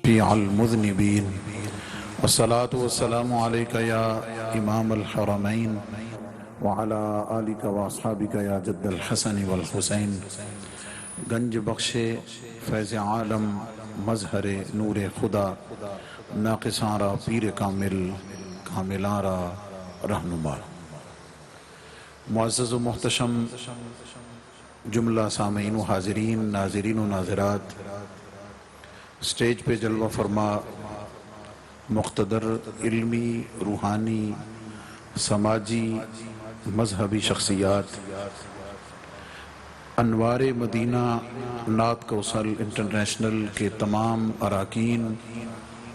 شفيع المذنبين والصلاة والسلام عليك يا إمام الحرمين وعلى آلك وأصحابك يا جد الحسن والحسين گنج بخش فیض عالم مظہر نور خدا ناقصاں را پیر کامل کاملاں را رہنما۔ معزز و محتشم جملہ سامعین و حاضرین، ناظرین و ناظرات، سٹیج پہ جلوہ فرما مقتدر علمی، روحانی، سماجی، مذہبی شخصیات، انوار مدینہ نعت کوثر انٹرنیشنل کے تمام اراکین،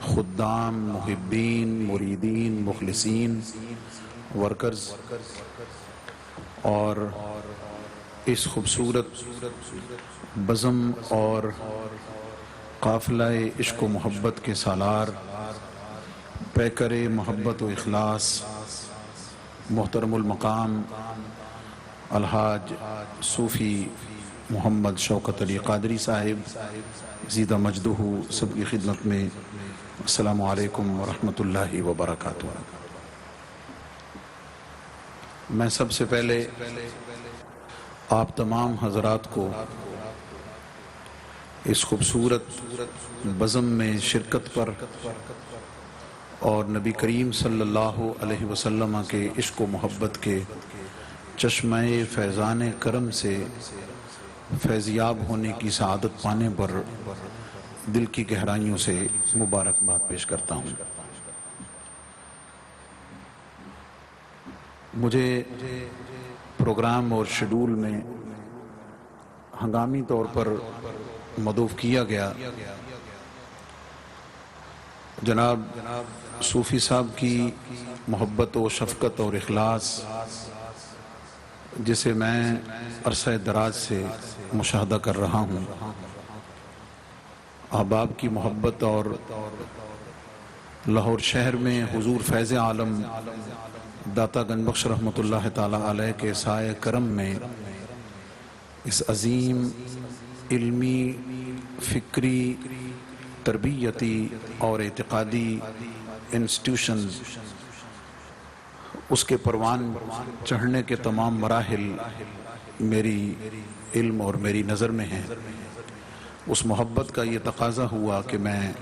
خدام، محبین، مریدین، مخلصین، ورکرز، اور اس خوبصورت بزم اور قافلہ عشق و محبت کے سالار، پیکر محبت و اخلاص، محترم المقام الحاج صوفی محمد شوکت علی قادری صاحب زیدہ مجدہ، سب کی خدمت میں السلام علیکم ورحمۃ اللہ وبرکاتہ۔ میں سب سے پہلے آپ تمام حضرات کو اس خوبصورت بزم میں شرکت پر اور نبی کریم صلی اللہ علیہ وسلم کے عشق و محبت کے چشمہ فیضان کرم سے فیضیاب ہونے کی سعادت پانے پر دل کی گہرائیوں سے مبارکباد پیش کرتا ہوں۔ مجھے پروگرام اور شیڈول میں ہنگامی طور پر مدعو کیا گیا۔ جناب صوفی صاحب کی محبت و شفقت اور اخلاص، جسے میں عرصہ دراز سے مشاہدہ کر رہا ہوں، احباب کی محبت اور لاہور شہر میں حضور فیض عالم داتا گنج بخش رحمۃ اللہ تعالیٰ علیہ کے سائے کرم میں اس عظیم علمی، فکری، تربیتی اور اعتقادی انسٹیٹیوشن، اس کے پروان چڑھنے کے تمام مراحل میری علم اور میری نظر میں ہیں۔ اس محبت کا یہ تقاضا ہوا کہ میں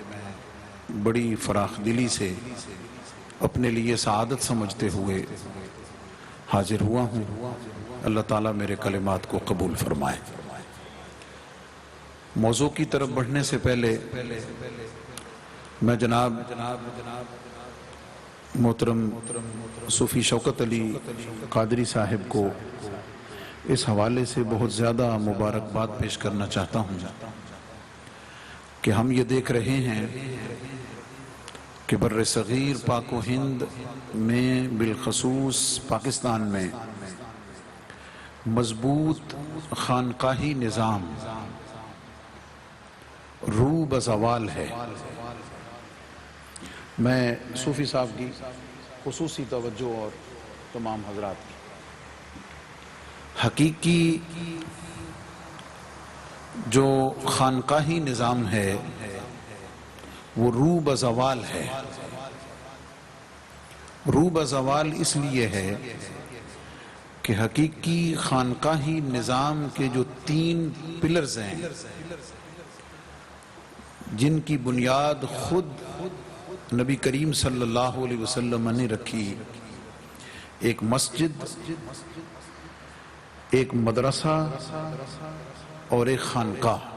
بڑی فراخ دلی سے اپنے لیے سعادت سمجھتے ہوئے حاضر ہوا ہوں۔ اللہ تعالیٰ میرے کلمات کو قبول فرمائے۔ موضوع کی طرف بڑھنے سے پہلے میں جناب محترم صوفی شوکت علی قادری صاحب کو اس حوالے سے بہت زیادہ مبارکباد پیش کرنا چاہتا ہوں کہ ہم یہ دیکھ رہے ہیں کہ بر صغیر پاک و ہند میں بالخصوص پاکستان میں مضبوط خانقاہی نظام رو بزوال ہے۔ میں صوفی صاحب کی خصوصی توجہ اور تمام حضرات کی، حقیقی جو خانقاہی نظام ہے وہ رو بزوال ہے۔ رو بزوال اس لیے ہے کہ حقیقی خانقاہی نظام کے جو 3 پلرز ہیں، جن کی بنیاد خود نبی کریم صلی اللہ علیہ وسلم نے رکھی، ایک مسجد، ایک مدرسہ اور ایک خانقاہ۔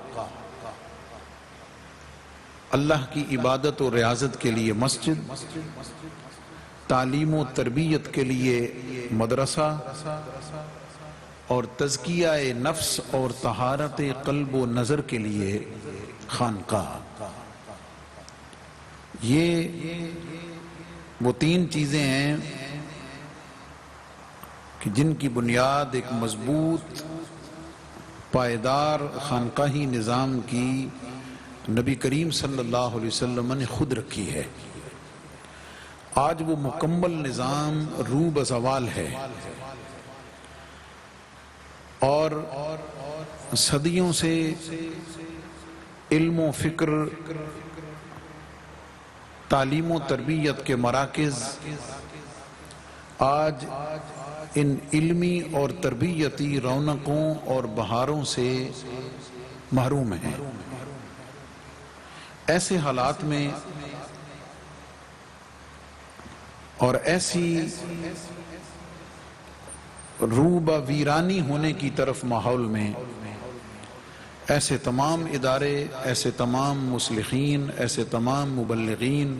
اللہ کی عبادت و ریاضت کے لیے مسجد، تعلیم و تربیت کے لیے مدرسہ، اور تزکیہ نفس اور طہارت قلب و نظر کے لیے خانقاہ۔ یہ وہ 3 چیزیں ہیں کہ جن کی بنیاد ایک مضبوط پائیدار خانقاہی نظام کی نبی کریم صلی اللہ علیہ وسلم نے خود رکھی ہے۔ آج وہ مکمل نظام رو بزوال ہے اور صدیوں سے علم و فکر تعلیم و تربیت کے مراکز آج ان علمی اور تربیتی رونقوں اور بہاروں سے محروم ہیں۔ ایسے حالات میں اور ایسی روبہ ویرانی ہونے کی طرف ماحول میں ایسے تمام ادارے، ایسے تمام مصلحین، ایسے تمام مبلغین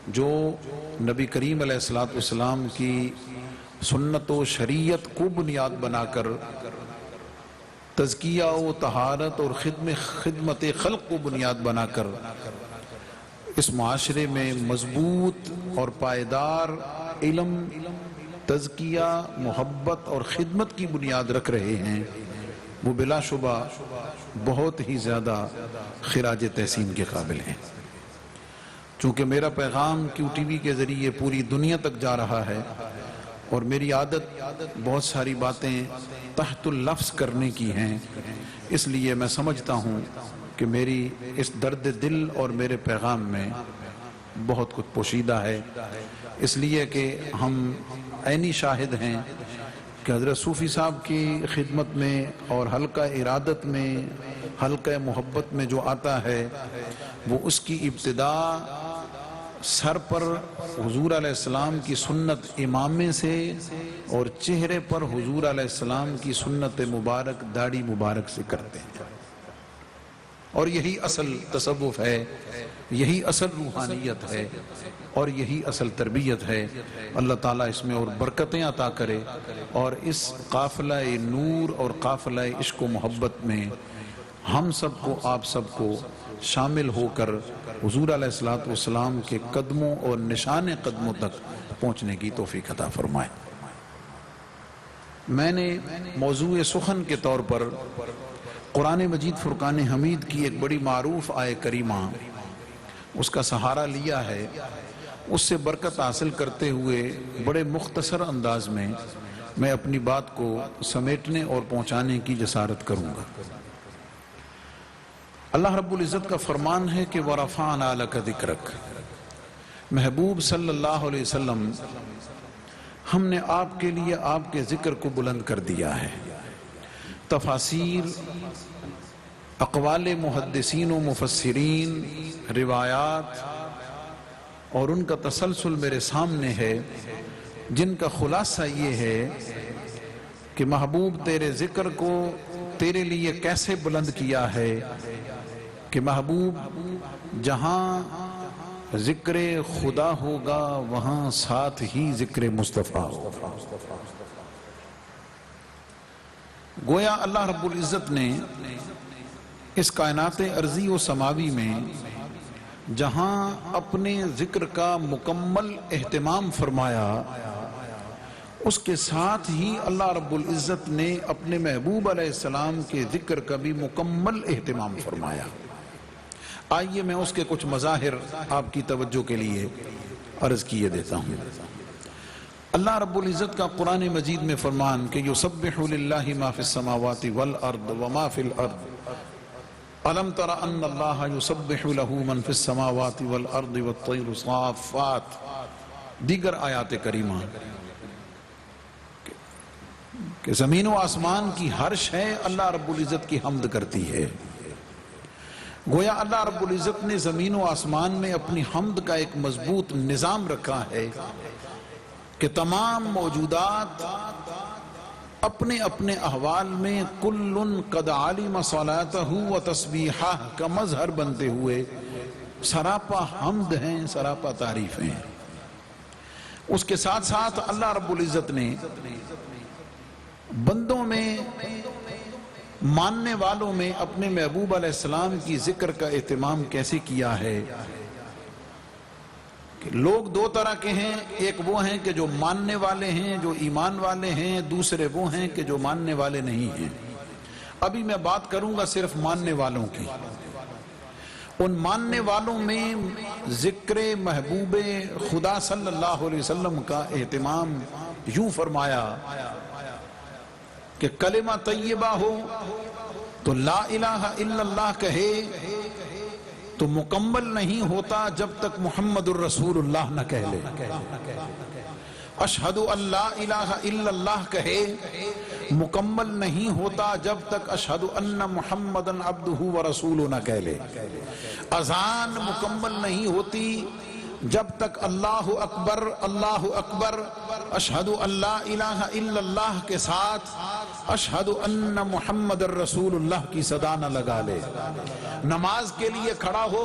جو نبی کریم علیہ السلام کی سنت و شریعت کو بنیاد بنا کر تزکیہ و طہارت اور خدمت خلق کو بنیاد بنا کر اس معاشرے میں مضبوط اور پائیدار علم، تزکیہ، محبت اور خدمت کی بنیاد رکھ رہے ہیں، وہ بلا شبہ بہت ہی زیادہ خراج تحسین کے قابل ہیں۔ چونکہ میرا پیغام کیو ٹی وی کے ذریعے پوری دنیا تک جا رہا ہے اور میری عادت بہت ساری باتیں تحت اللفظ کرنے کی ہیں، اس لیے میں سمجھتا ہوں کہ میری اس درد دل اور میرے پیغام میں بہت کچھ پوشیدہ ہے، اس لیے کہ ہم عینی شاہد ہیں کہ حضرت صوفی صاحب کی خدمت میں اور حلقہ ارادت میں، حلقہ محبت میں جو آتا ہے وہ اس کی ابتدا سر پر حضور علیہ السلام کی سنت امامے سے اور چہرے پر حضور علیہ السلام کی سنت مبارک داڑھی مبارک سے کرتے ہیں، اور یہی اصل تصوف ہے، یہی اصل روحانیت ہے اور یہی اصل تربیت ہے۔ اللہ تعالیٰ اس میں اور برکتیں عطا کرے اور اس قافلہ نور اور قافلہ عشق و محبت میں ہم سب کو، آپ سب کو شامل ہو کر حضور علیہ السلام کے قدموں اور نشان قدموں تک پہنچنے کی توفیق عطا فرمائے۔ میں نے موضوع سخن کے طور پر قرآن مجید فرقان حمید کی ایک بڑی معروف آیہ کریمہ اس کا سہارا لیا ہے، اس سے برکت حاصل کرتے ہوئے بڑے مختصر انداز میں اپنی بات کو سمیٹنے اور پہنچانے کی جسارت کروں گا۔ اللہ رب العزت کا فرمان ہے کہ وَرَفَعْنَا لَكَ ذِكْرَكَ، محبوب صلی اللہ علیہ وسلم ہم نے آپ کے لیے آپ کے ذکر کو بلند کر دیا ہے۔ تفاسیر، اقوال محدثین و مفسرین، روایات اور ان کا تسلسل میرے سامنے ہے، جن کا خلاصہ یہ ہے کہ محبوب تیرے ذکر کو تیرے لیے کیسے بلند کیا ہے کہ محبوب جہاں ذکر خدا ہوگا وہاں ساتھ ہی ذکر مصطفیٰ ہوگا۔ گویا اللہ رب العزت نے اس کائنات ارضی و سماوی میں جہاں اپنے ذکر کا مکمل اہتمام فرمایا، اس کے ساتھ ہی اللہ رب العزت نے اپنے محبوب علیہ السلام کے ذکر کا بھی مکمل اہتمام فرمایا۔ آئیے میں اس کے کچھ مظاہر آپ کی توجہ کے لیے عرض کیے دیتا ہوں۔ اللہ رب العزت کا قرآن مجید میں فرمان کہ یسبح للہ ما فی السماوات والارض وما فی الارض الم تر ان اللہ یسبح لہ من فی السماوات والارض والطیر صافات، دیگر آیات کریمہ کہ زمین و آسمان کی ہر شے اللہ رب العزت کی حمد کرتی ہے۔ گویا اللہ رب العزت نے زمین و آسمان میں اپنی حمد کا ایک مضبوط نظام رکھا ہے کہ تمام موجودات اپنے اپنے احوال میں کل قد علم صلاتہ و تسبیحہ کا مظہر بنتے ہوئے سراپا حمد ہیں، سراپا تعریف ہیں۔ اس کے ساتھ ساتھ اللہ رب العزت نے بندوں میں، ماننے والوں میں اپنے محبوب علیہ السلام کی ذکر کا اہتمام کیسے کیا ہے کہ لوگ دو طرح کے ہیں، ایک وہ ہیں کہ جو ماننے والے ہیں، جو ایمان والے ہیں، دوسرے وہ ہیں کہ جو ماننے والے نہیں ہیں۔ ابھی میں بات کروں گا صرف ماننے والوں کی۔ ان ماننے والوں میں ذکر محبوب خدا صلی اللہ علیہ وسلم کا اہتمام یوں فرمایا کہ کلمہ طیبہ ہو تو لا الہ الا اللہ کہے تو مکمل نہیں ہوتا جب تک محمد الرسول اللہ نہ کہہ لے. اشہد ان لا الہ الا اللہ کہے مکمل نہیں ہوتا جب تک اشہد ان محمدن عبدہ ورسولہ نہ کہہ لے. اذان مکمل نہیں ہوتی جب تک اللہ اکبر اشہد ان لا الہ الا اللہ کے ساتھ اشہد ان محمد الرسول اللہ کی صدا نہ لگا لے. نماز کے لیے کھڑا ہو،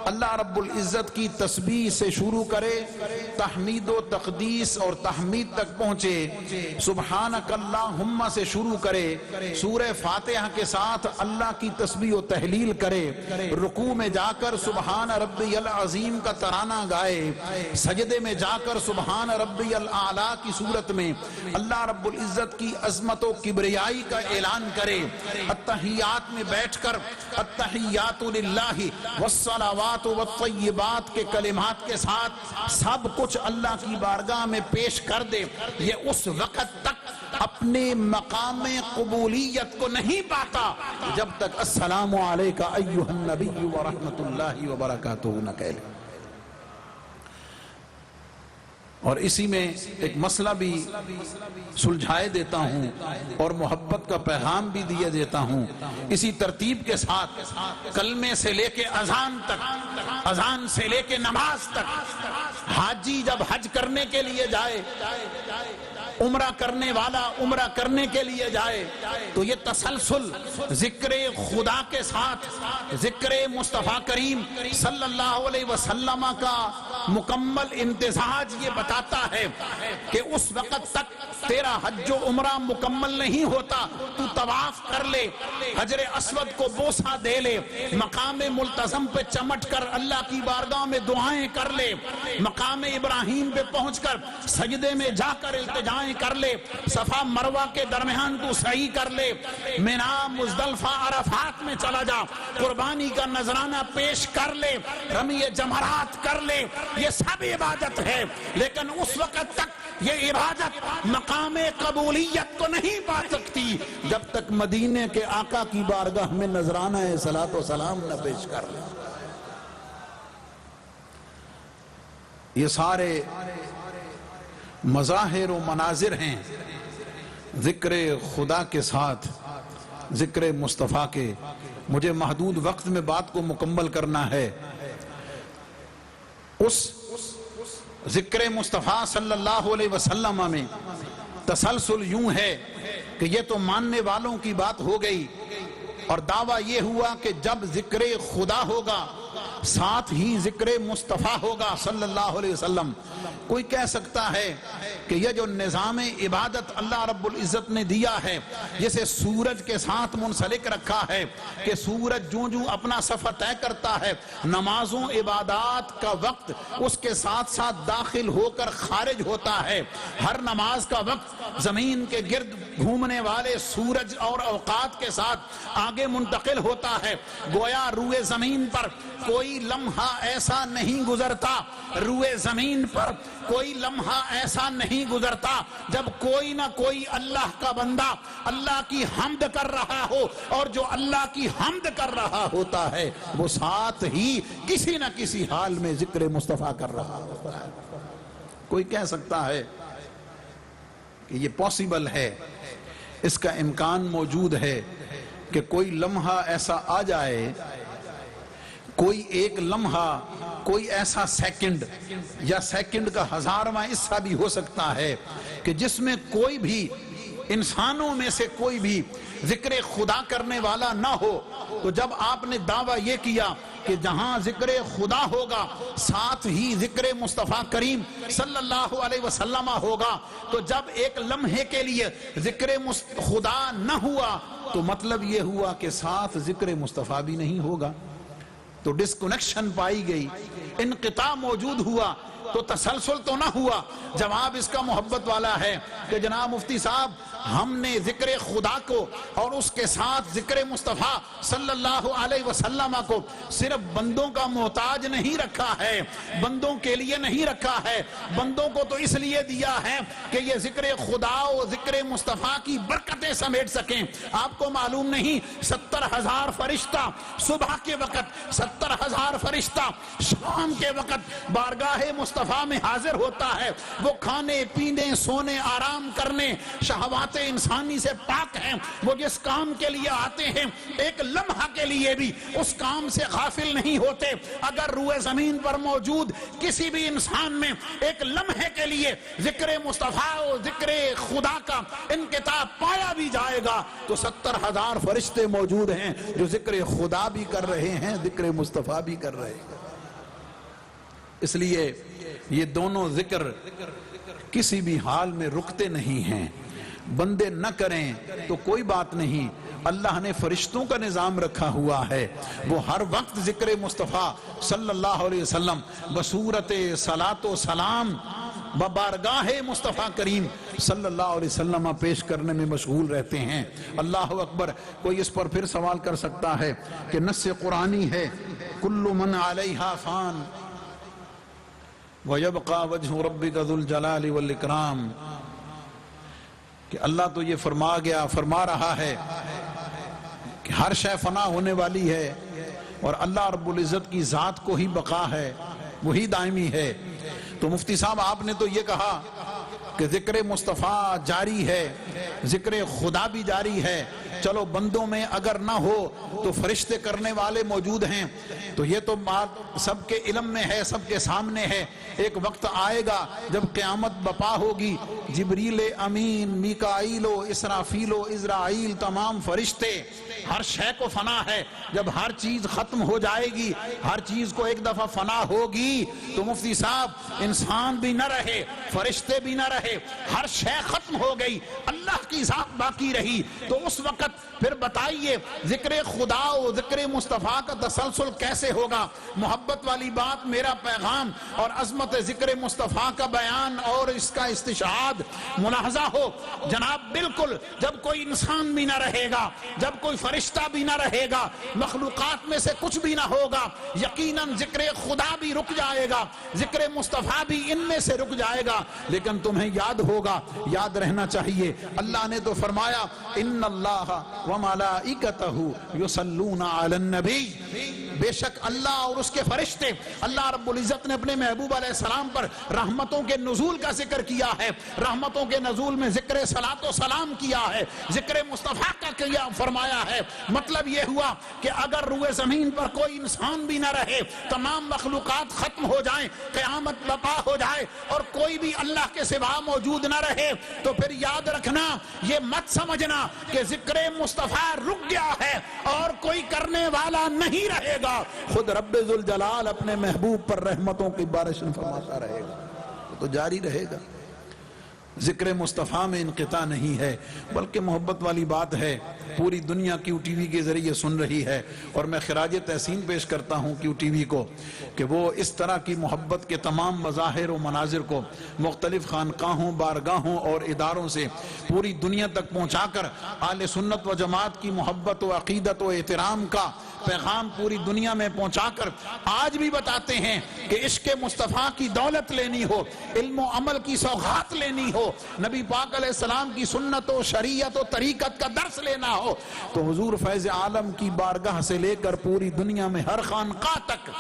اللہ رب العزت کی تسبیح سے شروع کرے، تحمید و تقدیس اور تحمید تک پہنچے، سبحانک اللہم سے شروع کرے، سورہ فاتحہ کے ساتھ اللہ کی تسبیح و تحلیل کرے، رکوع میں جا کر سبحان ربی العظیم کا ترانہ گائے، سجدے میں جا کر سبحان ربی الاعلیٰ کی صورت میں اللہ رب العزت کی عظمت و کبریائی کا اعلان کرے، التحیات میں بیٹھ کر التحیات للہ والصلوات والطیبات کے کلمات کے ساتھ سب کچھ اللہ کی بارگاہ میں پیش کر دے. یہ اس وقت تک اپنے مقام قبولیت کو نہیں پاتا جب تک السلام علیکہ ایھا النبی ورحمۃ اللہ وبرکاتہ نہ کہہ لے. اور اسی میں ایک مسئلہ بھی سلجھائے دیتا ہوں اور محبت کا پیغام بھی دیے دیتا ہوں اسی ترتیب کے ساتھ. کلمے سے لے کے اذان تک، اذان سے لے کے نماز تک، حاجی جب حج کرنے کے لیے جائے، عمرہ کرنے والا عمرہ کرنے کے لیے جائے تو یہ تسلسل ذکر خدا کے ساتھ ذکر مصطفیٰ کریم صلی اللہ علیہ وسلم کا مکمل امتزاج یہ بتاتا ہے کہ اس وقت تک تیرا حج و عمرہ مکمل نہیں ہوتا. تو طواف کر لے، حجر اسود کو بوسہ دے لے، مقام ملتزم پہ چمٹ کر اللہ کی بارگاہ میں دعائیں کر لے، مقام ابراہیم پہ پہنچ کر سجدے میں جا کر التجائیں کر لے، صفا مروہ کے درمیان تو سعی کر لے، منا مزدلفہ عرفات میں چلا جا، قربانی کا نذرانہ پیش کر لے، رمی جمرات کر لے. یہ سب عبادت ہے، لیکن اس وقت تک یہ عبادت مقام قبولیت کو نہیں پا سکتی جب تک مدینے کے آقا کی بارگاہ میں نذرانہ صلاۃ و سلام نہ پیش کر لے. یہ سارے مظاہر و مناظر ہیں ذکر خدا کے ساتھ ذکر مصطفیٰ کے. مجھے محدود وقت میں بات کو مکمل کرنا ہے. اس ذکر مصطفیٰ صلی اللہ علیہ وسلم میں تسلسل یوں ہے کہ یہ تو ماننے والوں کی بات ہو گئی اور دعویٰ یہ ہوا کہ جب ذکر خدا ہوگا ساتھ ہی ذکر مصطفیٰ ہوگا صلی اللہ علیہ وسلم. کوئی کہہ سکتا ہے کہ یہ جو نظام عبادت اللہ رب العزت نے دیا ہے جسے سورج کے ساتھ منسلک رکھا ہے کہ سورج جوں جوں اپنا سفر طے کرتا ہے نمازوں عبادات کا وقت اس کے ساتھ ساتھ داخل ہو کر خارج ہوتا ہے. ہر نماز کا وقت زمین کے گرد گھومنے والے سورج اور اوقات کے ساتھ آگے منتقل ہوتا ہے. گویا روئے زمین پر کوئی لمحہ ایسا نہیں گزرتا، روئے زمین پر کوئی لمحہ ایسا نہیں گزرتا جب کوئی نہ کوئی اللہ کا بندہ اللہ کی حمد کر رہا ہو، اور جو اللہ کی حمد کر رہا ہوتا ہے وہ ساتھ ہی کسی نہ کسی حال میں ذکر مصطفیٰ کر رہا ہوتا ہے. کوئی کہہ سکتا ہے کہ یہ پاسبل ہے، اس کا امکان موجود ہے کہ کوئی لمحہ ایسا آ جائے، کوئی ایک لمحہ، کوئی ایسا سیکنڈ یا سیکنڈ کا 1000واں حصہ بھی ہو سکتا ہے کہ جس میں کوئی بھی انسانوں میں سے کوئی بھی ذکر خدا کرنے والا نہ ہو. تو جب آپ نے دعویٰ یہ کیا کہ جہاں ذکر خدا ہوگا ساتھ ہی ذکر مصطفیٰ کریم صلی اللہ علیہ وسلم ہوگا، تو جب ایک لمحے کے لیے ذکر خدا نہ ہوا تو مطلب یہ ہوا کہ ساتھ ذکر مصطفیٰ بھی نہیں ہوگا. تو ڈسکنیکشن پائی گئی، انقطاع موجود ہوا. تو تسلسل تو نہ ہوا. جواب اس کا محبت والا ہے کہ جناب مفتی صاحب ہم نے ذکر خدا کو اور اس کے ساتھ ذکر مصطفیٰ صلی اللہ علیہ وسلم کو صرف بندوں کا محتاج نہیں رکھا ہے، بندوں کے لیے نہیں رکھا ہے، بندوں کو تو اس لیے دیا ہے کہ یہ ذکر خدا و ذکر مصطفیٰ کی برکتیں سمیٹ سکیں. آپ کو معلوم نہیں 70,000 فرشتہ صبح کے وقت 70,000 فرشتہ شام کے وقت بارگاہ مصطفیٰ میں حاضر ہوتا ہے. وہ کھانے پینے سونے آرام کرنے شہوات انسانی سے پاک ہیں. وہ جس کام کے لیے آتے ہیں ایک لمحہ کے لیے بھی اس کام سے غافل نہیں ہوتے. اگر روئے زمین پر موجود کسی بھی انسان میں ایک لمحے کے لیے ذکر مصطفیٰ و ذکر خدا کا انقطاع پایا بھی جائے گا تو 70,000 فرشتے موجود ہیں جو ذکر خدا بھی کر رہے ہیں, ذکر مصطفیٰ بھی کر رہے ہیں. اس لیے یہ دونوں ذکر کسی بھی حال میں رکتے نہیں ہیں. بندے نہ کریں تو کوئی بات نہیں, اللہ نے فرشتوں کا نظام رکھا ہوا ہے. وہ ہر وقت ذکر مصطفیٰ صلی اللہ علیہ وسلم بصورت صلاۃ و سلام ببارگاہ مصطفیٰ کریم صلی اللہ علیہ وسلم پیش کرنے میں مشغول رہتے ہیں. اللہ اکبر. کوئی اس پر پھر سوال کر سکتا ہے کہ نص قرآنی ہے کل من علیہا فان وَيَبْقَى وَجْهُ رَبِّكَ ذُو الْجَلَالِ وَالْإِكْرَامِ, کہ اللہ تو یہ فرما رہا ہے کہ ہر شے فنا ہونے والی ہے اور اللہ رب العزت کی ذات کو ہی بقا ہے, وہی دائمی ہے. تو مفتی صاحب آپ نے تو یہ کہا کہ ذکر مصطفیٰ جاری ہے, ذکر خدا بھی جاری ہے. چلو بندوں میں اگر نہ ہو تو فرشتے کرنے والے موجود ہیں. تو یہ تو بات سب کے علم میں ہے, سب کے سامنے ہے. ایک وقت آئے گا جب قیامت بپا ہوگی, جبریل امین, میکائیل و اسرافیل و عزرائیل تمام فرشتے, ہر شے کو فنا ہے. جب ہر چیز ختم ہو جائے گی, ہر چیز کو ایک دفعہ فنا ہوگی تو مفتی صاحب انسان بھی نہ رہے, فرشتے بھی نہ رہے, ہر شے ختم ہو گئی, اللہ کی ذات باقی رہی. تو اس وقت پھر بتائیے ذکر خدا و ذکر مصطفیٰ کا تسلسل کیسے ہوگا؟ محبت والی بات, میرا پیغام اور عظمت ذکر مصطفیٰ کا بیان اور اس کا استشہاد ملاحظہ ہو جناب. بالکل جب کوئی انسان بھی نہ رہے گا, جب کوئی فرشتہ بھی نہ رہے گا, مخلوقات میں سے کچھ بھی نہ ہوگا, یقیناً ذکر خدا بھی رک جائے گا, ذکر مصطفیٰ بھی ان میں سے رک جائے گا. لیکن تمہیں یاد ہوگا, یاد رہنا چاہیے, اللہ نے تو فرمایا ان اللہ وملائکتہ یصلون علی النبی, بے شک اللہ اور اس کے فرشتے, اللہ رب العزت نے اپنے محبوب علیہ السلام پر رحمتوں کے نزول کا ذکر کیا ہے. رحمتوں کے نزول میں ذکر صلاۃ و سلام کیا ہے, ذکر مصطفیٰ کا کیا فرمایا ہے. مطلب یہ ہوا کہ اگر روئے زمین پر کوئی انسان بھی نہ رہے, تمام مخلوقات ختم ہو جائیں, قیامت برپا ہو جائے اور کوئی بھی اللہ کے سوا موجود نہ رہے, تو پھر یاد رکھنا, یہ مت سمجھنا کہ ذکر مصطفیٰ رک گیا ہے اور کوئی کرنے والا نہیں رہے گا. خود رب ذوالجلال اپنے محبوب پر رحمتوں کی بارش فرماتا رہے گا, تو جاری رہے گا. ذکر مصطفیٰ میں انقطاع نہیں ہے, بلکہ محبت والی بات ہے. پوری دنیا کیو ٹی وی کے ذریعے سن رہی ہے اور میں خراج تحسین پیش کرتا ہوں کیو ٹی وی کو کہ وہ اس طرح کی محبت کے تمام مظاہر و مناظر کو مختلف خانقاہوں, بارگاہوں اور اداروں سے پوری دنیا تک پہنچا کر اہل سنت و جماعت کی محبت و عقیدت و احترام کا پیغام پوری دنیا میں پہنچا کر آج بھی بتاتے ہیں کہ عشق مصطفیٰ کی دولت لینی ہو, علم و عمل کی سوغات لینی ہو, نبی پاک علیہ السلام کی سنت و شریعت و طریقت کا درس لینا ہو, تو حضور فیض عالم کی بارگاہ سے لے کر پوری دنیا میں ہر خانقاہ تک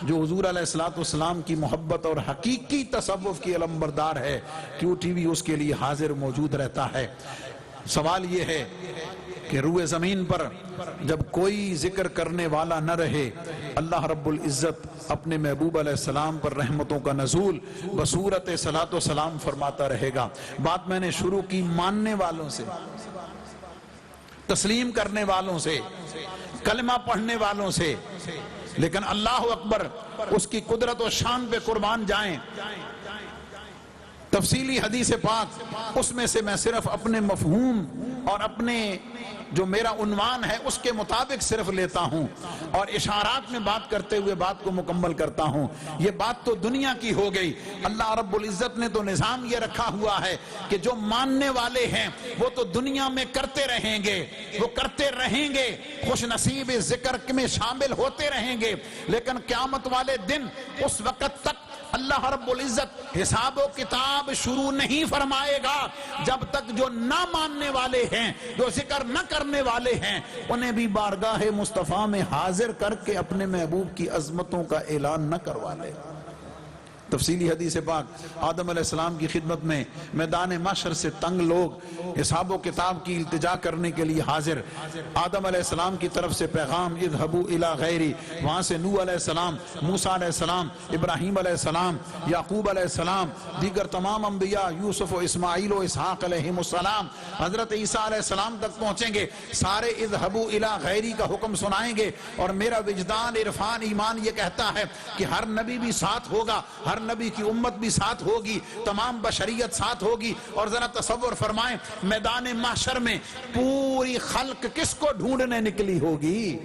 جو حضور علیہ السلام کی محبت اور حقیقی تصوف کی علمبردار ہے, کیو ٹی وی اس کے لیے حاضر موجود رہتا ہے. سوال یہ ہے کہ روئے زمین پر جب کوئی ذکر کرنے والا نہ رہے, اللہ رب العزت اپنے محبوب علیہ السلام پر رحمتوں کا نزول بصورت صلاۃ و سلام فرماتا رہے گا. بات میں نے شروع کی ماننے والوں سے, تسلیم کرنے والوں سے, کلمہ پڑھنے والوں سے, لیکن اللہ اکبر, اس کی قدرت و شان پہ قربان جائیں. تفصیلی حدیث پاک, اس میں سے میں صرف اپنے مفہوم اور اپنے جو میرا عنوان ہے اس کے مطابق صرف لیتا ہوں اور اشارات میں بات کرتے ہوئے بات کو مکمل کرتا ہوں. یہ بات تو دنیا کی ہو گئی. اللہ رب العزت نے تو نظام یہ رکھا ہوا ہے کہ جو ماننے والے ہیں وہ تو دنیا میں کرتے رہیں گے, وہ کرتے رہیں گے, خوش نصیب ذکر میں شامل ہوتے رہیں گے, لیکن قیامت والے دن اس وقت تک اللہ رب العزت حساب و کتاب شروع نہیں فرمائے گا جب تک جو نہ ماننے والے ہیں، جو ذکر نہ کرنے والے ہیں، انہیں بھی بارگاہ مصطفیٰ میں حاضر کر کے اپنے محبوب کی عظمتوں کا اعلان نہ کروا لے۔ تفصیلی حدیث پاک، آدم علیہ السلام کی خدمت میں میدان محشر سے تنگ لوگ حساب و کتاب کی التجا کرنے کے لیے حاضر، آدم علیہ السلام کی طرف سے پیغام اذهبوا الی غیری، وہاں سے نوح علیہ السلام، موسیٰ علیہ السلام، ابراہیم علیہ السلام، یعقوب علیہ السلام، دیگر تمام انبیاء، یوسف و اسماعیل و اسحاق علیہم السلام، حضرت عیسیٰ علیہ السلام تک پہنچیں گے، سارے اذهبوا الی غیری کا حکم سنائیں گے، اور میرا وجدان عرفان ایمان یہ کہتا ہے کہ ہر نبی بھی ساتھ ہوگا، ہر نبی کی امت بھی ساتھ ہوگی، تمام بشریت ساتھ ہوگی، اور ذرا تصور فرمائیں میدان محشر میں پوری خلق کس کو ڈھونڈنے نکلی ہوگی،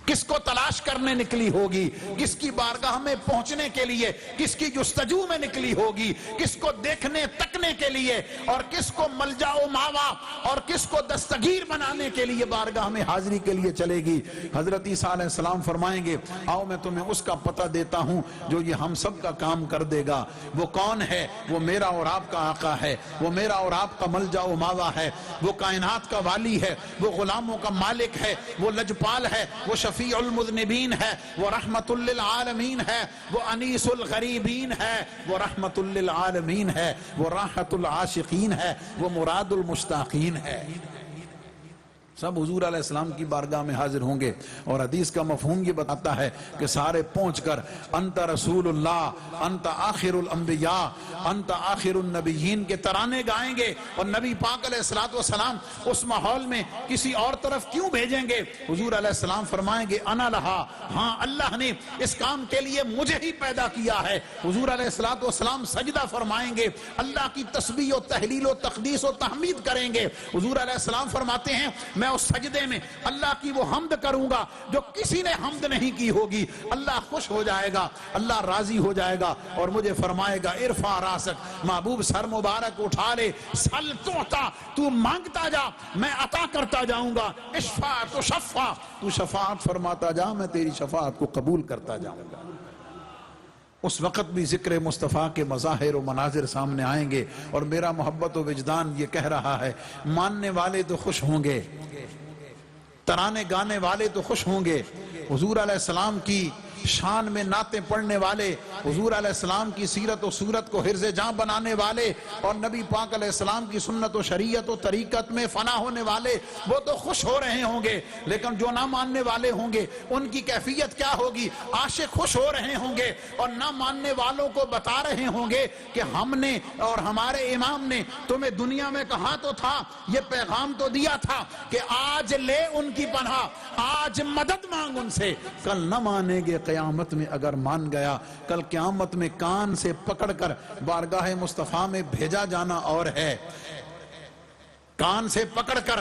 کس کو تلاش کرنے نکلی ہوگی، کس کی بارگاہ میں پہنچنے کے لیے، کس کی جستجو میں نکلی ہوگی، کس کو دیکھنے تکنے کے لیے، اور کس کو ملجا و ماوا اور کس کو دستگیر بنانے کے لیے بارگاہ میں حاضری کے لیے چلے گی۔ حضرت عیسیٰ علیہ السلام فرمائیں گے آؤ میں تمہیں اس کا پتہ دیتا ہوں جو یہ ہم سب کا کام کر دے گا۔ وہ کون ہے؟ وہ میرا اور آپ کا آقا ہے، وہ میرا اور آپ کا ملجا و ماوا ہے، وہ کائنات کا والی ہے، وہ غلاموں کا مالک ہے، وہ لجپال ہے، وہ شفیع المذنبین ہے، وہ رحمت للعالمین ہے، وہ انیس الغریبین ہے، وہ رحمت للعالمین ہے، وہ راحت العاشقین ہے، وہ مراد المشتاقین ہے۔ سب حضور علیہ السلام کی بارگاہ میں حاضر ہوں گے، اور حدیث کا مفہوم یہ بتاتا ہے کہ سارے پہنچ کر انت رسول اللہ، انت آخر الانبیاء، انت آخر النبیین کے ترانے گائیں گے، اور نبی پاک علیہ السلام اس ماحول میں کسی اور طرف کیوں بھیجیں گے؟ حضور علیہ السلام فرمائیں گے انا لہا، ہاں اللہ نے اس کام کے لیے مجھے ہی پیدا کیا ہے۔ حضور علیہ السلام سجدہ فرمائیں گے، اللہ کی تسبیح و تحلیل و تقدیس و تحمید کریں گے۔ حضور علیہ السلام فرماتے ہیں میں اس سجدے میں اللہ کی وہ حمد کروں گا جو کسی نے حمد نہیں کی ہوگی، اللہ خوش ہو جائے گا، اللہ راضی ہو جائے گا، اور مجھے فرمائے گا ارفع راسک، محبوب سر مبارک اٹھا لے، سل تعطا، تو مانگتا جا میں عطا کرتا جاؤں گا، اشفع تشفع، تو شفاعت فرماتا جا میں تیری شفاعت کو قبول کرتا جاؤں گا۔ اس وقت بھی ذکر مصطفیٰ کے مظاہر و مناظر سامنے آئیں گے، اور میرا محبت و وجدان یہ کہہ رہا ہے ماننے والے تو خوش ہوں گے، ترانے گانے والے تو خوش ہوں گے، حضور علیہ السلام کی شان میں نعتیں پڑھنے والے، حضور علیہ السلام کی سیرت و صورت کو حرز جاں بنانے والے، اور نبی پاک علیہ السلام کی سنت و شریعت و طریقت میں فنا ہونے والے، وہ تو خوش ہو رہے ہوں گے، لیکن جو نہ ماننے والے ہوں گے ان کی کیفیت کیا ہوگی؟ عاشق خوش ہو رہے ہوں گے، اور نہ ماننے والوں کو بتا رہے ہوں گے کہ ہم نے اور ہمارے امام نے تمہیں دنیا میں کہا تو تھا، یہ پیغام تو دیا تھا کہ آج لے ان کی پناہ، آج مدد مانگ ان سے، کل نہ مانیں گے قیامت میں اگر مان گیا، کل قیامت میں کان سے پکڑ کر بارگاہ مصطفیٰ میں بھیجا جانا اور ہے، کان سے پکڑ کر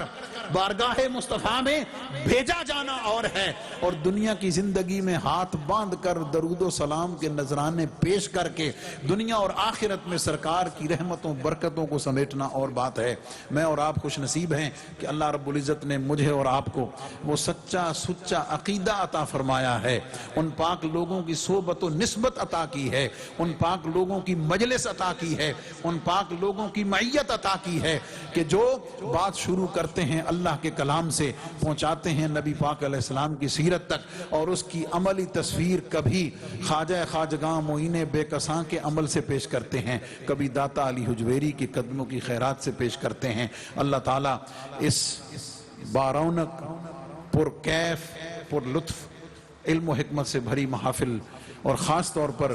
بارگاہ مصطفیٰ میں بھیجا جانا اور ہے، اور دنیا کی زندگی میں ہاتھ باندھ کر درود و سلام کے نذرانے پیش کر کے دنیا اور آخرت میں سرکار کی رحمتوں برکتوں کو سمیٹنا اور بات ہے۔ میں اور آپ خوش نصیب ہیں کہ اللہ رب العزت نے مجھے اور آپ کو وہ سچا سچا عقیدہ عطا فرمایا ہے، ان پاک لوگوں کی صحبت و نسبت عطا کی ہے، ان پاک لوگوں کی مجلس عطا کی ہے، ان پاک لوگوں کی معیت عطا کی ہے کہ جو بات شروع کرتے ہیں اللہ کے کلام سے، پہنچاتے ہیں نبی پاک علیہ السلام کی سیرت تک، اور اس کی عملی تصویر کبھی خواجہ خواجگاں معین بے کساں کے عمل سے پیش کرتے ہیں، کبھی داتا علی حجویری کے قدموں کی خیرات سے پیش کرتے ہیں۔ اللہ تعالیٰ اس بارونق پر کیف پر لطف علم و حکمت سے بھری محافل، اور خاص طور پر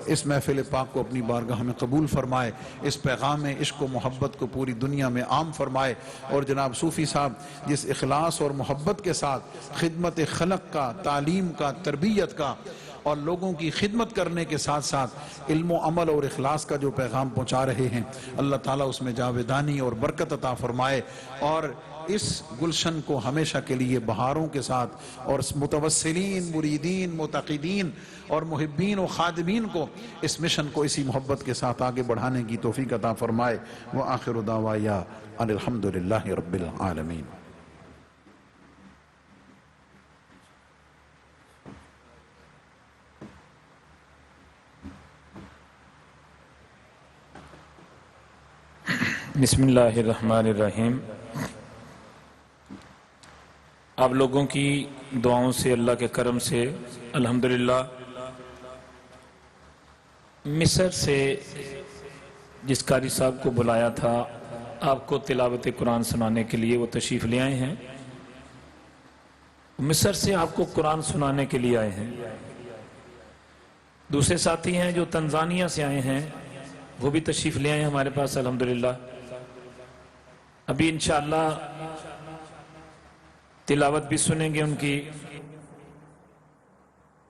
اس محفل پاک کو اپنی بارگاہ میں قبول فرمائے، اس پیغام عشق و محبت کو پوری دنیا میں عام فرمائے، اور جناب صوفی صاحب جس اخلاص اور محبت کے ساتھ خدمت خلق کا، تعلیم کا، تربیت کا اور لوگوں کی خدمت کرنے کے ساتھ ساتھ علم و عمل اور اخلاص کا جو پیغام پہنچا رہے ہیں، اللہ تعالیٰ اس میں جاویدانی اور برکت عطا فرمائے، اور اس گلشن کو ہمیشہ کے لیے بہاروں کے ساتھ، اور متوسلین، مریدین، متقدین اور محبین و خادمین کو اس مشن کو اسی محبت کے ساتھ آگے بڑھانے کی توفیق عطا فرمائے۔ وآخر دعوایا ان الحمدللہ رب العالمین۔ بسم اللہ الرحمن الرحیم۔ آپ لوگوں کی دعاؤں سے، اللہ کے کرم سے الحمدللہ مصر سے جس قاری صاحب کو بلایا تھا آپ کو تلاوت قرآن سنانے کے لیے، وہ تشریف لے آئے ہیں۔ مصر سے آپ کو قرآن سنانے کے لیے آئے ہیں۔ دوسرے ساتھی ہیں جو تنزانیہ سے آئے ہیں، وہ بھی تشریف لے آئے ہیں ہمارے پاس الحمدللہ۔ ابھی انشاءاللہ تلاوت بھی سنیں گے ان کی۔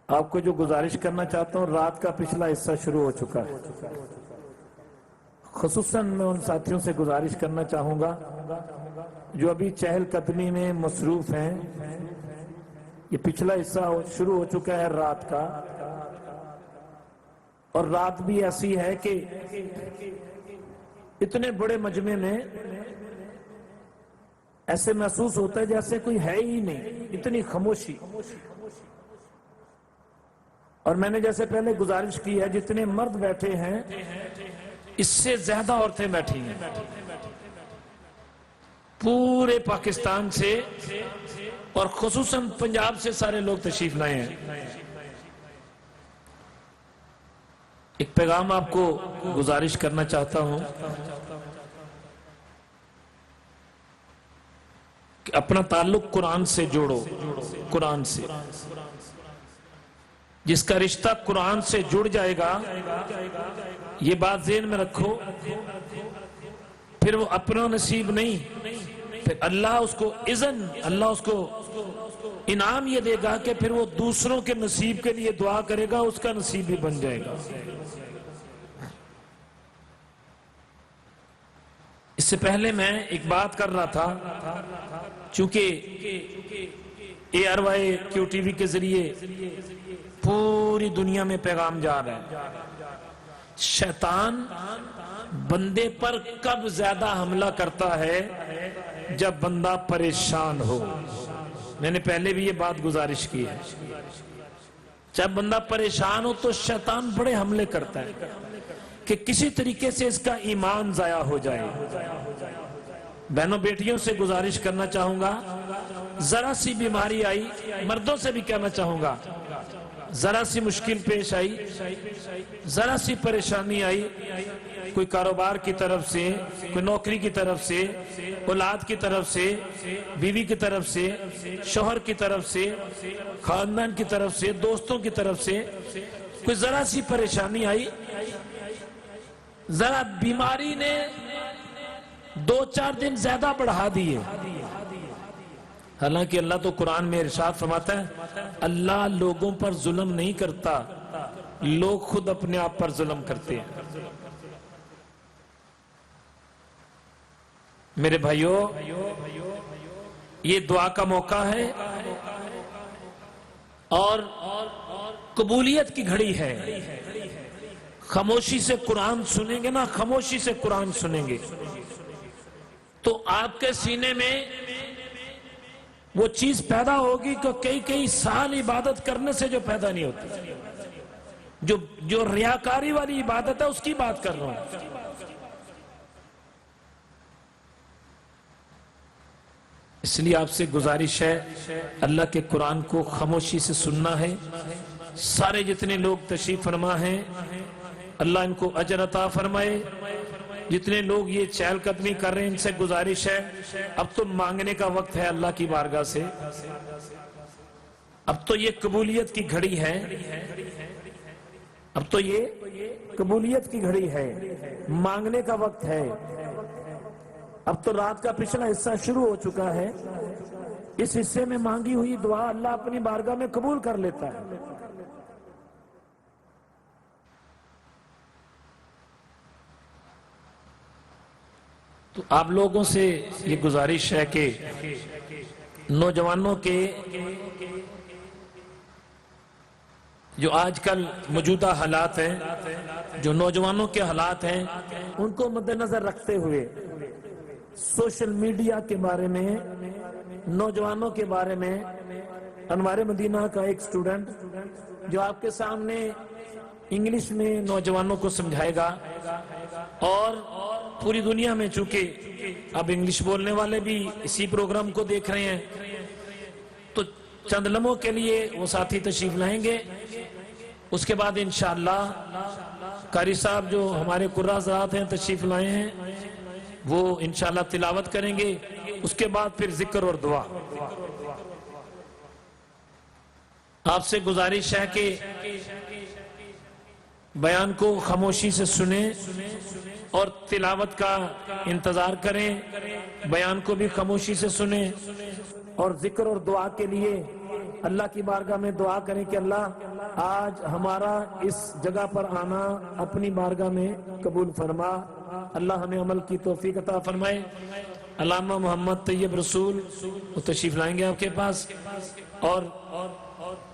آپ کو جو گزارش کرنا چاہتا ہوں، رات کا پچھلا حصہ شروع ہو چکا ہے۔ خصوصاً میں ان ساتھیوں سے گزارش کرنا چاہوں گا جو ابھی چہل قدمی میں مصروف ہیں، یہ پچھلا حصہ شروع ہو چکا ہے رات کا، اور رات بھی ایسی ہے کہ اتنے بڑے مجمع میں ایسے محسوس ہوتا ہے جیسے کوئی ہے ہی نہیں، اتنی خاموشی۔ اور میں نے جیسے پہلے گزارش کی ہے، جتنے مرد بیٹھے ہیں اس سے زیادہ عورتیں بیٹھی ہیں، پورے پاکستان سے اور خصوصاً پنجاب سے سارے لوگ تشریف لائے ہیں۔ ایک پیغام آپ کو گزارش کرنا چاہتا ہوں کہ اپنا تعلق قرآن سے جوڑو، قرآن سے۔ جس کا رشتہ قرآن سے جڑ جائے گا، یہ بات ذہن میں رکھو، پھر وہ اپنا نصیب نہیں، پھر اللہ اس کو اذن، اللہ اس کو انعام یہ دے گا کہ پھر وہ دوسروں کے نصیب کے لیے دعا کرے گا، اس کا نصیب بھی بن جائے گا۔ اس سے پہلے میں ایک بات کر رہا تھا، چونکہ ARY QTV کے ذریعے پوری دنیا میں پیغام جا رہا ہے، شیطان بندے پر کب زیادہ حملہ کرتا ہے؟ جب بندہ پریشان ہو۔ میں نے پہلے بھی یہ بات گزارش کی ہے، جب بندہ پریشان ہو تو شیطان بڑے حملے کرتا ہے کہ کسی طریقے سے اس کا ایمان ضائع ہو جائے۔ بہنوں بیٹیوں سے گزارش کرنا چاہوں گا، ذرا سی بیماری آئی، مردوں سے بھی کہنا چاہوں گا، ذرا سی مشکل پیش آئی، ذرا سی پریشانی آئی، کوئی کاروبار کی طرف سے، کوئی نوکری کی طرف سے، اولاد کی طرف سے، بیوی کی طرف سے، شوہر کی طرف سے، خاندان کی طرف سے، دوستوں کی طرف سے کوئی ذرا سی پریشانی آئی، ذرا بیماری نے 2-4 دن زیادہ بڑھا دیے۔ حالانکہ اللہ تو قرآن میں ارشاد فرماتا ہے، اللہ لوگوں پر ظلم نہیں کرتا، لوگ خود اپنے آپ پر ظلم کرتے ہیں۔ میرے بھائیوں، یہ دعا کا موقع ہے اور قبولیت کی گھڑی ہے۔ خاموشی سے قرآن سنیں گے نا، خاموشی سے قرآن سنیں گے تو آپ کے سینے میں وہ چیز پیدا ہوگی کہ کئی سال عبادت کرنے سے جو پیدا نہیں ہوتی، جو ریاکاری والی عبادت ہے اس کی بات کر رہا ہوں۔ اس لیے آپ سے گزارش ہے، اللہ کے قرآن کو خاموشی سے سننا ہے۔ سارے جتنے لوگ تشریف فرما ہیں، اللہ ان کو اجر عطا فرمائے۔ جتنے لوگ یہ چہل قدمی کر رہے ہیں، ان سے گزارش ہے، اب تو مانگنے کا وقت ہے اللہ کی بارگاہ سے۔ اب تو یہ قبولیت کی گھڑی ہے، اب تو یہ قبولیت کی گھڑی ہے، مانگنے کا وقت ہے۔ اب تو رات کا پچھلا حصہ شروع ہو چکا ہے، اس حصے میں مانگی ہوئی دعا اللہ اپنی بارگاہ میں قبول کر لیتا ہے۔ تو آپ لوگوں سے یہ گزارش ہے کہ نوجوانوں کے جو آج کل موجودہ حالات ہیں، جو نوجوانوں کے حالات ہیں، ان کو مد نظر رکھتے ہوئے سوشل میڈیا کے بارے میں، نوجوانوں کے بارے میں انوار مدینہ کا ایک اسٹوڈنٹ جو آپ کے سامنے انگلش میں نوجوانوں کو سمجھائے گا، اور پوری دنیا میں چونکہ اب انگلش بولنے والے بھی اسی پروگرام کو دیکھ رہے ہیں، تو چند لمحوں کے لیے وہ ساتھی تشریف لائیں گے. اس کے بعد انشاءاللہ قاری صاحب جو ہمارے قرآ حضرات ہیں تشریف لائے ہیں، وہ انشاءاللہ تلاوت کریں گے. اس کے بعد پھر ذکر اور دعا. آپ سے گزارش ہے کہ بیان کو خاموشی سے سنیں اور تلاوت کا انتظار کریں. بیان کو بھی خاموشی سے سنیں اور ذکر اور دعا کے لیے اللہ کی بارگاہ میں دعا کریں کہ اللہ آج ہمارا اس جگہ پر آنا اپنی بارگاہ میں قبول فرما. اللہ ہمیں عمل کی توفیق عطا فرمائے. علامہ محمد طیب رسول وہ تشریف لائیں گے آپ کے پاس، اور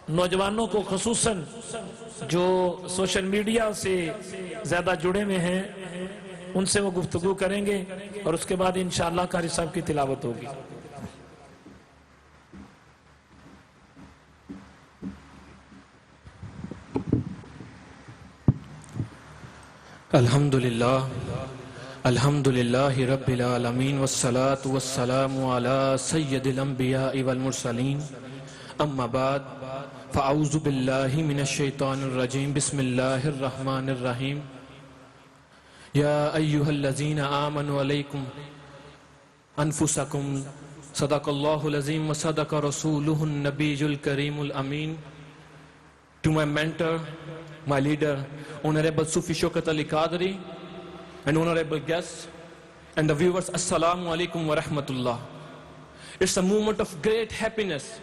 نوجوانوں کو خصوصاً جو سوشل میڈیا سے زیادہ جڑے ہوئے ہیں ان سے وہ گفتگو کریں گے، اور اس کے بعد انشاءاللہ قاری صاحب کی تلاوت ہوگی. الحمدللہ رب العالمین والصلاة والسلام علی سید الانبیاء والمرسلین. اما بعد فاعوذ باللہ من الشیطان الرجیم. بسم اللہ الرحمن الرحیم. یا ایہا الذین آمنوا علیکم انفسکم. صدق اللہ العظیم وصدق رسولہ النبی الکریم الامین. To my mentor, my leader, Honorable Sufi Shaukat Ali Qadri, and honorable guests and the viewers, Assalamu alaikum wa rahmatullah. It's a moment of great happiness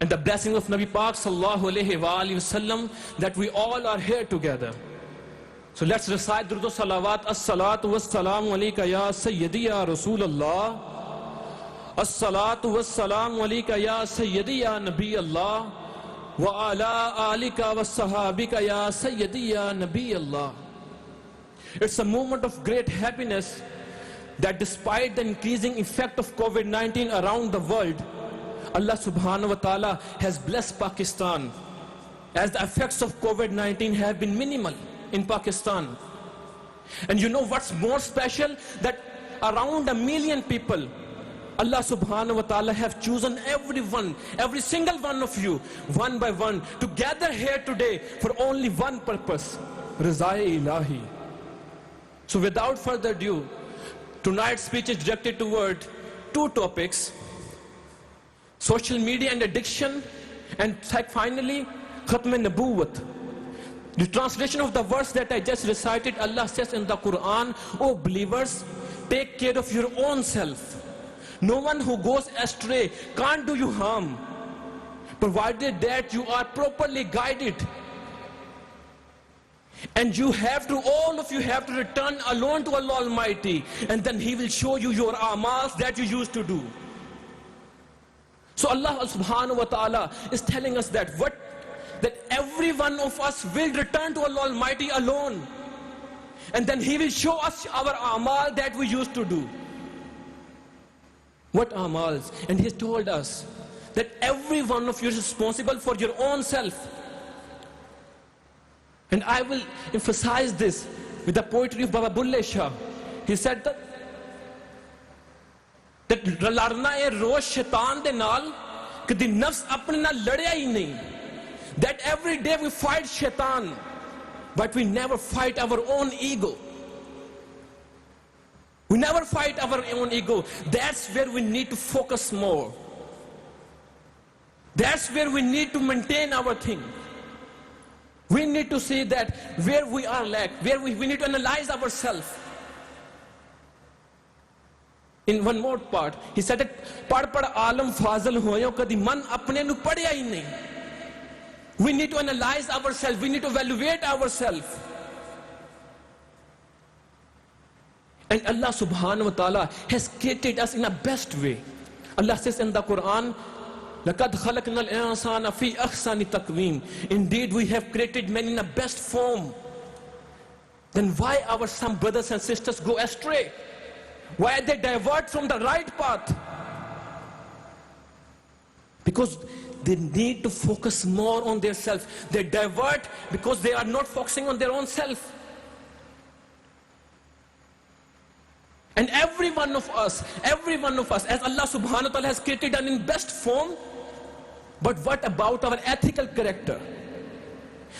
and the blessing of Nabi Pak sallallahu alayhi wa alihi wasallam that we all are here together. So let's recite Durud Salawat. As-salatu was-salamu alayka ya Sayyidi ya Rasulallah. As-salatu was-salamu alayka ya Sayyidi ya Nabi Allah. Wa ala alika wa sahabika ya Sayyidi ya Nabi Allah. It's a moment of great happiness that despite the increasing effect of COVID-19 around the world, Allah subhanahu wa ta'ala has blessed Pakistan, as the effects of COVID-19 have been minimal in Pakistan. And you know what's more special? That around 1 million people, Allah subhanahu wa ta'ala have chosen everyone, every single one of you, one by one, to gather here today for only one purpose, Rizai Ilahi. So without further ado, tonight's speech is directed toward two topics: social media and addiction, and finally, Khatm Nabuwat. The translation of the verse that I just recited, Allah says in the Quran, "O believers, take care of your own self. No one who goes astray can't do you harm, provided that you are properly guided. And you have to, all of you have to return alone to Allah Almighty, and then He will show you your amals that you used to do." So Allah subhanahu wa ta'ala is telling us that every one of us will return to Allah Almighty alone, and then He will show us our amal that we used to do. What amals? And He has told us that every one of you is responsible for your own self. And I will emphasize this with the poetry of Baba Bulle Shah. He said that larna e roz shaitan de naal kadi nafs apne naal ladya hi nahi. That every day we fight shaitan, but we never fight our own ego. We never fight our own ego. That's where we need to focus more. That's where we need to maintain our thing. We need to see that where we are lack, where we need to analyze ourselves. In one more part, he said that pad alam fazil hoyo kadi man apne nu padya hi nahi. We need to analyze ourselves. We need to evaluate ourselves. And Allah subhanahu wa ta'ala has created us in a best way. Allah says in the Quran, لَقَدْ خَلَقْنَا الْإِنسَانَ فِي أَحْسَنِ تَقْوِيمٍ. Indeed, we have created men in a best form. Then why our some brothers and sisters go astray? Why they divert from the right path? Because they need to focus more on their self. They divert because they are not focusing on their own self. And every one of us, as Allah subhanahu wa ta'ala has created us in best form, but what about our ethical character?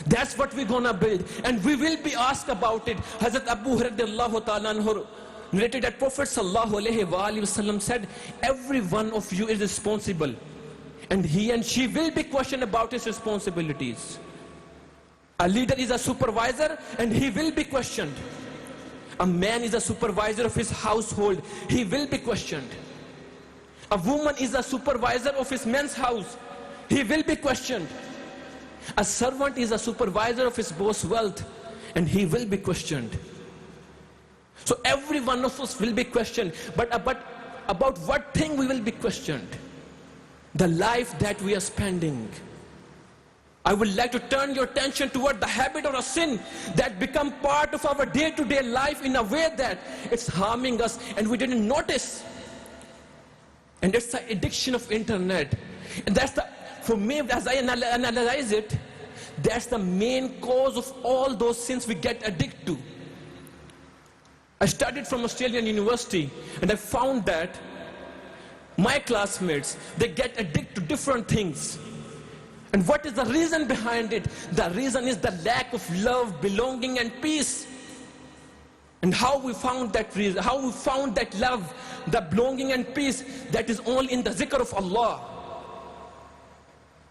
That's what we're gonna build, and we will be asked about it. Hazrat Abu Hurairah ta'ala anhu narrated that Prophet sallallahu alaihi wasallam said, every one of you is responsible, and he and she will be questioned about his responsibilities. A leader is a supervisor, and he will be questioned. A man is a supervisor of his household, he will be questioned. A woman is a supervisor of his man's house, he will be questioned. A servant is a supervisor of his boss' wealth, and he will be questioned. So every one of us will be questioned, but about what thing we will be questioned? The life that we are spending. I would like to turn your attention toward the habit or a sin that become part of our day-to-day life in a way that it's harming us and we didn't notice. And it's the addiction of internet. And that's the, for me, as I analyze it, that's the main cause of all those sins we get addicted to. I studied from Australian University, and I found that my classmates, they get addicted to different things. And what is the reason behind it? The reason is the lack of love, belonging, and peace. And how we found that reason, how we found that love, the belonging and peace, that is all in the zikr of Allah.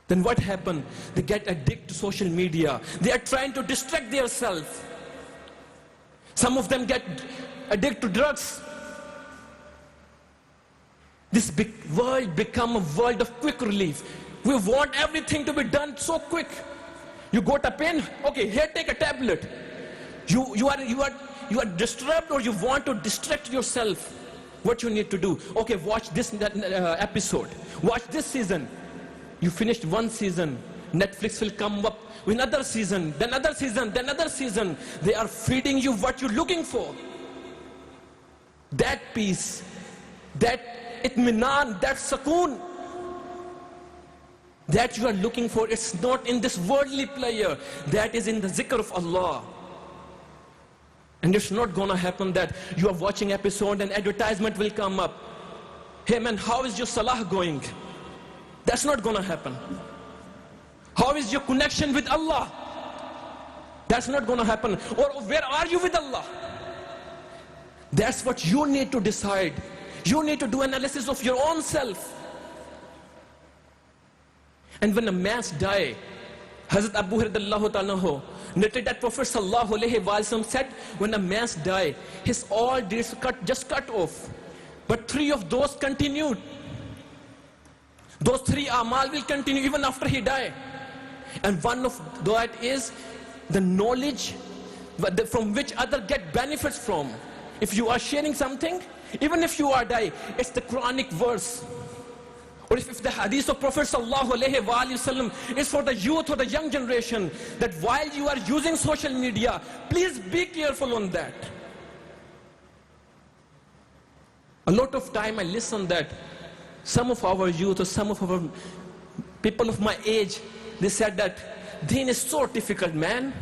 Then what happened? They get addicted to social media. They are trying to distract themselves. Some of them get addicted to drugs. This big world become a world of quick relief. We want everything to be done so quick. You got a pain? Okay, here, take a tablet. You are disturbed, or you want to distract yourself. What you need to do? Okay, watch this episode. Watch this season. You finished one season. Netflix will come up with another season, then another season, then another season. They are feeding you what you're looking for. That peace, that itminan, that sakoon, that you are looking for, it's not in this worldly player. That is in the zikr of Allah. And it's not gonna happen that you are watching episode and advertisement will come up. Hey man, how is your salah going? That's not gonna happen. How is your connection with Allah? That's not gonna happen. Or where are you with Allah? That's what you need to decide. You need to do analysis of your own self. And when a man dies, Hazrat Abu Hurairah ta'ala narrated that Prophet sallallahu alaihi wasallam said, when a man dies, his all deeds just cut off, but 3 of those continued. Those 3 amal will continue even after he dies. And one of that is the knowledge from which others get benefits from. If you are sharing something, even if you are dying, it's the Quranic verse. Or if the hadith of Prophet sallallahu alaihi wasallam is for the youth or the young generation, that while you are using social media, please be careful on that. A lot of time I listen that some of our youth or some of our people of my age, they said that deen is so difficult, man.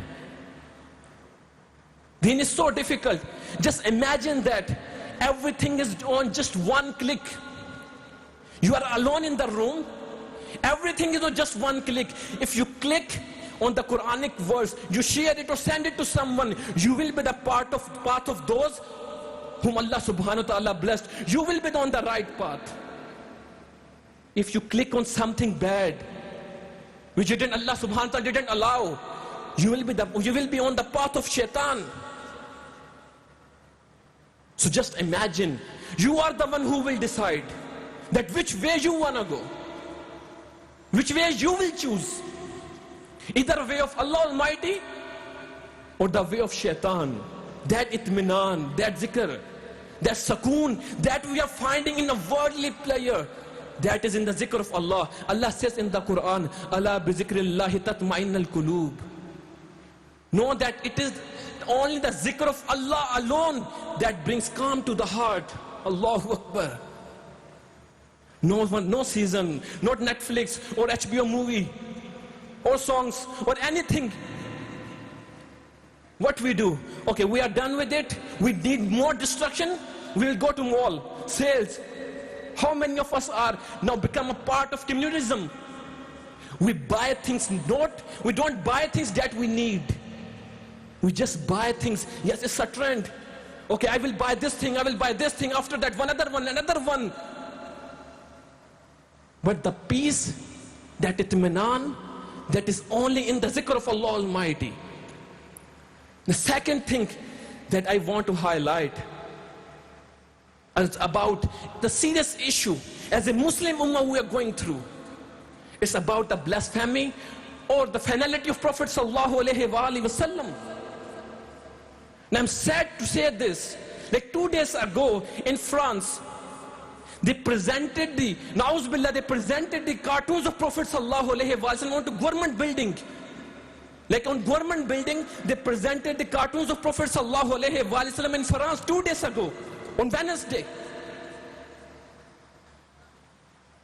Deen is so difficult. Just imagine that everything is on just one click. You are alone in the room. Everything is on just one click. If you click on the Quranic verse, you share it or send it to someone, you will be the part of those whom Allah subhanahu wa ta'ala blessed. You will be on the right path. If you click on something bad, which Allah subhanahu wa ta'ala didn't allow, you will be on the path of shaitan. So just imagine, you are the one who will decide that which way you wanna go, which way you will choose, either way of Allah Almighty or the way of shaitan. That itminan, that zikr, that sakoon that we are finding in a worldly player, that is in the zikr of Allah. Allah says in the Quran, "Ala bi zikrillahi tatma'innul qulub." Know that it is only the zikr of Allah alone that brings calm to the heart. Allahu Akbar. No one, no season, not Netflix or HBO movie or songs or anything. What we do? Okay, we are done with it. We need more destruction. We will go to mall, sales. How many of us are now become a part of communism? We buy things we don't buy things that we need. We just buy things. Yes, it's a trend. Okay, I will buy this thing, I will buy this thing, after that another one. But the peace, that itminan, that is only in the zikr of Allah Almighty. The second thing that I want to highlight is about the serious issue as a Muslim ummah we are going through. It's about the blasphemy or the finality of Prophet sallallahu alaihi wasallam. And I'm sad to say this, like 2 days ago in France, they presented the cartoons of Prophet sallallahu alaihi wasallam onto government building. Like on government building, they presented the cartoons of Prophet sallallahu alaihi wasallam in France 2 days ago, on Wednesday.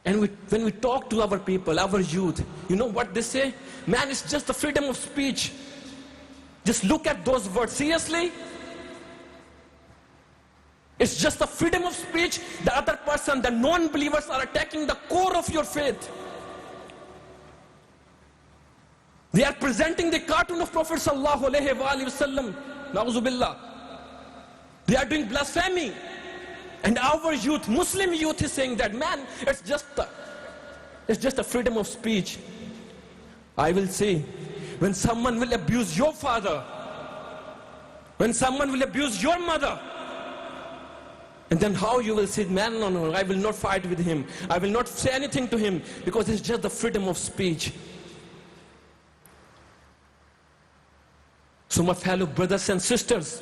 And when we talk to our people, our youth, you know what they say? Man, it's just the freedom of speech. Just look at those words seriously. It's just the freedom of speech. The other person, the non-believers, are attacking the core of your faith. They are presenting the cartoon of Prophet sallallahu alaihi wasallam. Na'udhu billah. They are doing blasphemy. And our youth, Muslim youth, is saying that, man, it's just a freedom of speech. I will say, when someone will abuse your father, when someone will abuse your mother, and then how you will say, man, no, I will not fight with him. I will not say anything to him, because it's just the freedom of speech. So my fellow brothers and sisters,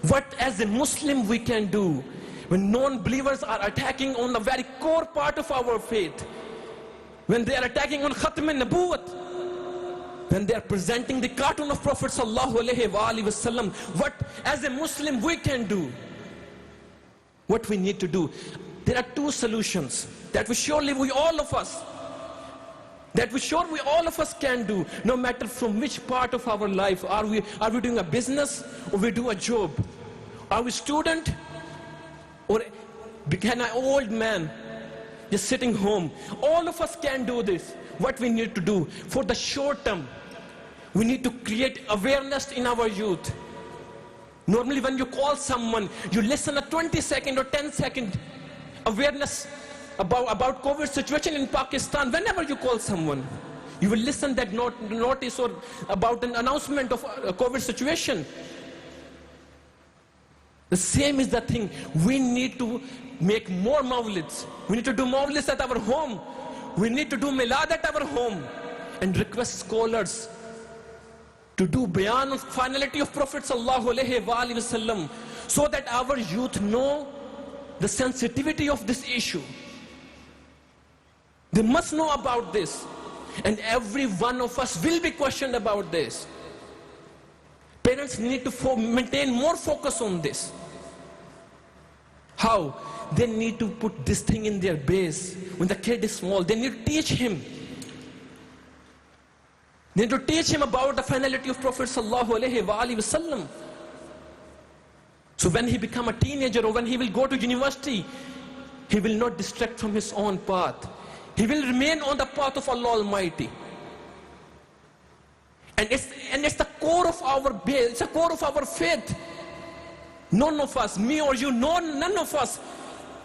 what as a Muslim we can do when non-believers are attacking on the very core part of our faith, when they are attacking on Khatm al-Nabuwat, when they are presenting the cartoon of Prophet sallallahu alaihi wasallam, what as a Muslim we can do, what we need to do. There are two solutions that all of us can do, no matter from which part of our life. Are we doing a business, or we do a job? Are we student, or can an old man just sitting home? All of us can do this. What we need to do for the short term, we need to create awareness in our youth. Normally when you call someone, you listen a 20-second or 10-second awareness about COVID situation in Pakistan. Whenever you call someone, you will listen that notice or about an announcement of a COVID situation. The same is the thing. We need to make more mawlids. We need to do mawlids at our home. We need to do milad at our home, and request scholars to do bayan of finality of Prophet sallallahu alaihi wasallam, so that our youth know the sensitivity of this issue. They must know about this, and every one of us will be questioned about this. Parents need to maintain more focus on this. How? They need to put this thing in their base. When the kid is small, they need to teach him. They need to teach him about the finality of Prophet sallallahu alaihi wasallam. So when he become a teenager, or when he will go to university, he will not distract from his own path. He will remain on the path of Allah Almighty. And it's the core of our base, it's the core of our faith. None of us, me or you, none of us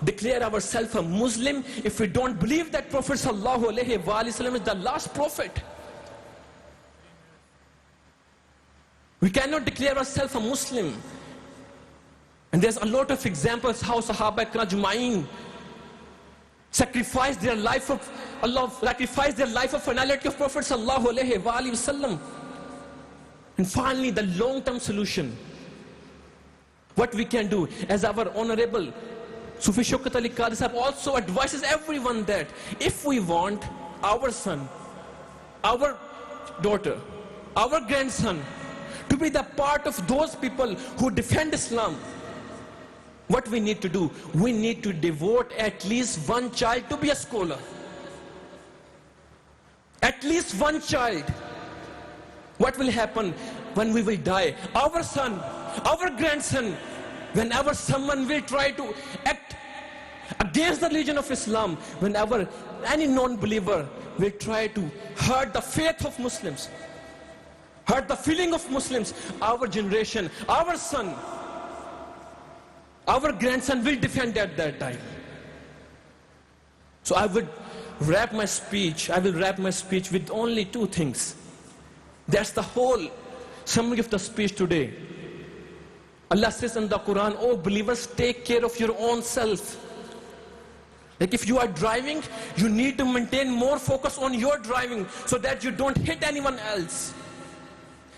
declare ourselves a Muslim if we don't believe that Prophet sallallahu alaihi wasallam is the last prophet. We cannot declare ourselves a Muslim. And there's a lot of examples how Sahaba Ajma'in sacrificed their life of finality of Prophet sallallahu alaihi wasallam. And finally, the long-term solution. What we can do, as our honorable Sufi Shaukat Ali Qadri Sahab also advises everyone, that if we want our son, our daughter, our grandson to be the part of those people who defend Islam, what we need to do? We need to devote at least one child to be a scholar. At least one child. What will happen when we will die? Our son, our grandson, whenever someone will try to act against the religion of Islam, whenever any non-believer will try to hurt the faith of Muslims, hurt the feeling of Muslims, our generation, our son, our grandson will defend at that time. So I will wrap my speech with only two things. That's the whole summary of the speech today. Allah says in the Quran, oh believers, take care of your own self. Like if you are driving, you need to maintain more focus on your driving so that you don't hit anyone else.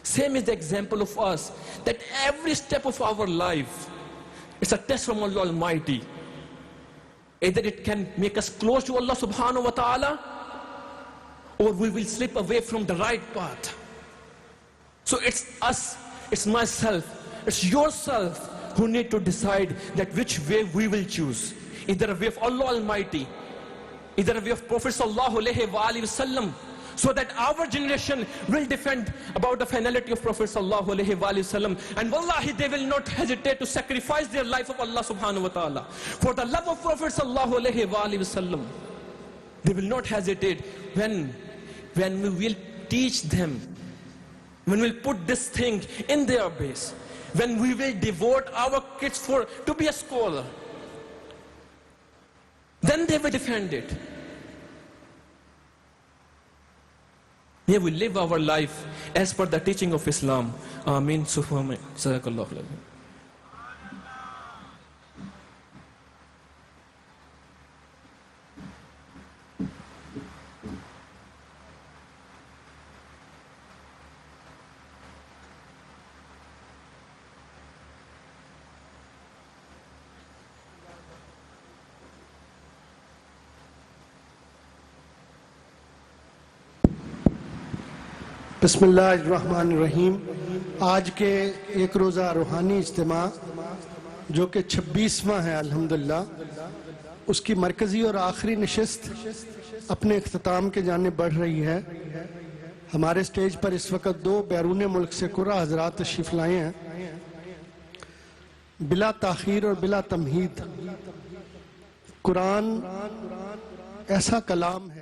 Same is the example of us, that every step of our life, it's a test from Allah Almighty. Either it can make us close to Allah subhanahu wa ta'ala, or we will slip away from the right path. So it's us, it's myself, it's yourself who need to decide that which way we will choose. Either a way of Allah Almighty, either a way of Prophet sallallahu alaihi wasallam, so that our generation will defend about the finality of Prophet sallallahu alaihi wasallam. And wallahi, they will not hesitate to sacrifice their life of Allah subhanahu wa ta'ala for the love of Prophet sallallahu alaihi wasallam. They will not hesitate when we will teach them, when we will put this thing in their base, when we will devote our kids to be a scholar, then they will defend it. May we live our life as per the teaching of Islam. Ameen. Subhanallah. Sadaqallahu alazim. بسم اللہ الرحمن الرحیم. آج کے ایک روزہ روحانی اجتماع جو کہ 26واں ہے الحمدللہ، اس کی مرکزی اور آخری نشست اپنے اختتام کے جانب بڑھ رہی ہے. ہمارے سٹیج پر اس وقت 2 بیرون ملک سے قرآن حضرات تشریف لائے ہیں. بلا تاخیر اور بلا تمہید، قرآن ایسا کلام ہے